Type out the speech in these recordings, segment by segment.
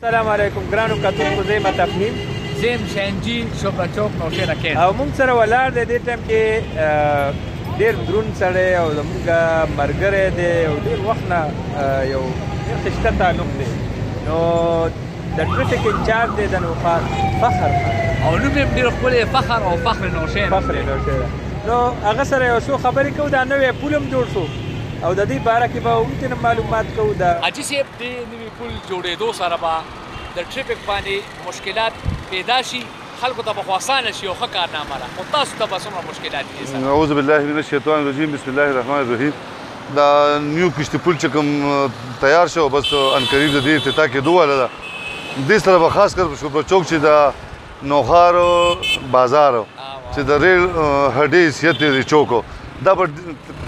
السلام علیکم ګرانو کتونکو زه یم تفنیم زیم شینجي شوبرا چوک نوشیره کین او موږ سره ولاړ دی دې ټایم کې ډېر دروند سړی او زموږ ملګری دی او ډېر وخت نه یو ډېر خشته تعلق دی نو د ټریفک انچارج دی د نوښار فخر او نوم یې ډېر ښکلی فخر او فخر نوشیره نو هغه سره یو څو خبرې کوو دا نوی پول هم جوړ شو او د دې باره کې به ورته معلومات کوو حاجي صاحب دې نوي پل جوړېدو سره به د ټریفک باندې مشکلات پیدا شي خلکو ته به خو اسانه شي او ښه کارنامه ده خو تاسو ته به څومره مشکلات دي اعوذ بالله من الشیطان الرجیم بسم الله الرحمن الرحیم دا نیو کشتي پل چې کوم تیار شو بس انقریب د دې افتتاح کېدو واله ده دې سره به خاص کر شوبرا چوک چې د نوښار بازار چې د ریل هډې حیثیت دی چوک دا به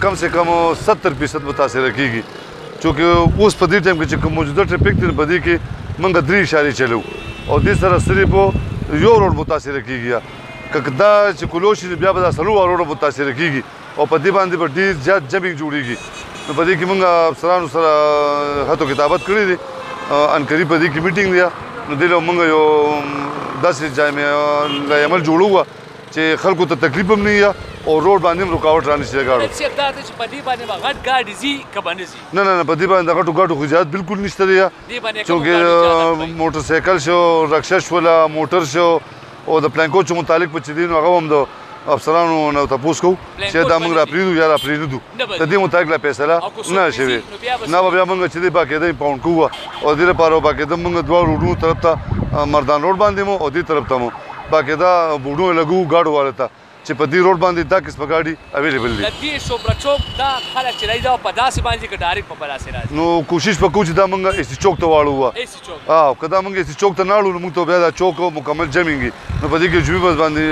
کم سے کم 70% متاثره کیږي چونکه اوس په دې ټایم کې چې کوم موجوده ټریفک دی په دې کې موږ 3 اشارې چلو او دې سره صرف یو روډ متاثره کیږي که دا چې کلوشي بیا به دا سلو روډ متاثره کیږي او په دې باندې به ډېر زیات جمینګ جوړیږي نو په دې کې موږ افسرانو سره هڅو کتابت کړی دي ان قریب په دې کې میټینګ دی نو دې له موږ یو داسې جامع عمل جوړو چې خلکو ته تکلیف هم نه او روډ باندې رکاوټ را نشي لګاړو چې دا چې په دې باندې غټ ګاډي زی کبانه زی نه په دې باندې غټو خو زیات بالکل نشته دی چې موټر سایکل شو رکشا شو موټر شو او د پلان کوچ متعلق په چدي نو هغه هم د افسرانو نو تاسو کو چې دا موږ را پریدو یا را پریدو د دې متعلق لا فیصله نه شوی نه بیا موږ چې دې باقاعده پاوند کوو او دې لپاره باقاعده موږ دوه روډونو طرف ته مردان روډ باندې مو او دې طرف ته مو باقاعده بوډو لګو گاډو والته چې په دې روډ باندې دا قسمه ګاډي اویلیبل دي د دې شوبرا چوک دا خلک چې راځي دا په داسې باندې کې ډایرکټ په بلاسه راځي نو کوشش وکړو چې دا موږ ایسی چوک ته واړو ایسی چوک کدا موږ ایسی چوک ته ناړو موږ ته بیا دا چوک مکمل جمینګي نو په دې کې جوړ بس باندې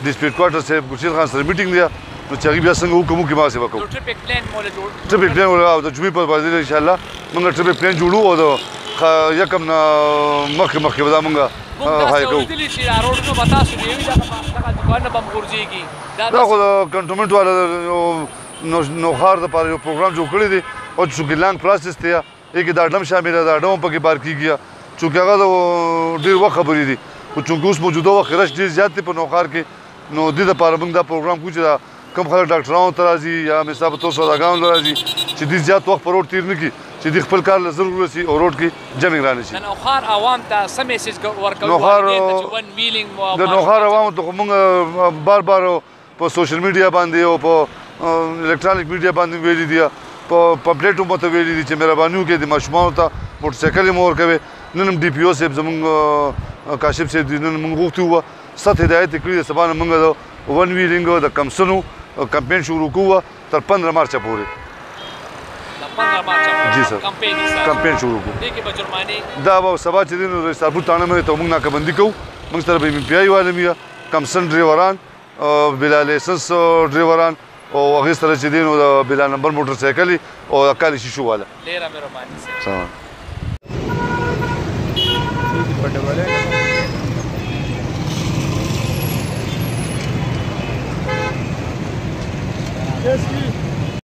ډیسپټ کوارټر سے ګلشیر خان سره میټینګ دی نو چې هغه بیا څنګه وکړو کې ما سي وکړو ټریفک پلان مولا جوړ ټریفک پلان ولا د جوړ په باندې ان شاء الله موږ ټریفک پلان جوړو او یکم مخکې ودا موږ هاي کو دلی چې راوړو به تاسو دی دا دکان به مغورځيږي دا خو کنټرولمنت والا نوښار د پاره یو پروګرام جوړ کړی دی او چې ګلان پروسس دی یګ دا ډم شامل ده دا ډم پکې بار کیږي چې هغه ډیر وخت خبرې دي او چې اوس موجوده وخت رش ډیر زیات په نوښار کې نو د دې لپاره موږ دا پروګرام کوو چې کم خلک ډاکټرانو ته راځي یا مثال تو سوداګانو ته راځي چې ډیر زیات وخت پر روډ تیر نه کی چې د خپل کار لزر ورسي او روډ کې جمع رانه شي نوښار عوام ته سم میسج ورکول د نوښار عوام ته موږ بار په سوشل میډیا باندې او په الکترونیک میډیا باندې ویلي دي په پبلیټو مته ویلي دي چې مهرباني وکړئ د ماشومانو ته موټر سایکل مور کوي نن ډي پی او صاحب زموږ کاشف صاحب نن موږ غوښتو ست هدایت کړی د سبا موږ د ون ویلینګ د کمسنو کمپین شروع کوو تر 15 مارچ پورې جی سر کمپین شروع کو دا به سبا چې دین رسالبو تانه مې ته موږ ناکبندي کوو موږ سره به پی آی والے میا کمسن ډرایوران بلا لایسنس ډرایوران او هغه سره چې دین بلا نمبر موټر سایکل او اکالی شیشو والا ډیره مهرباني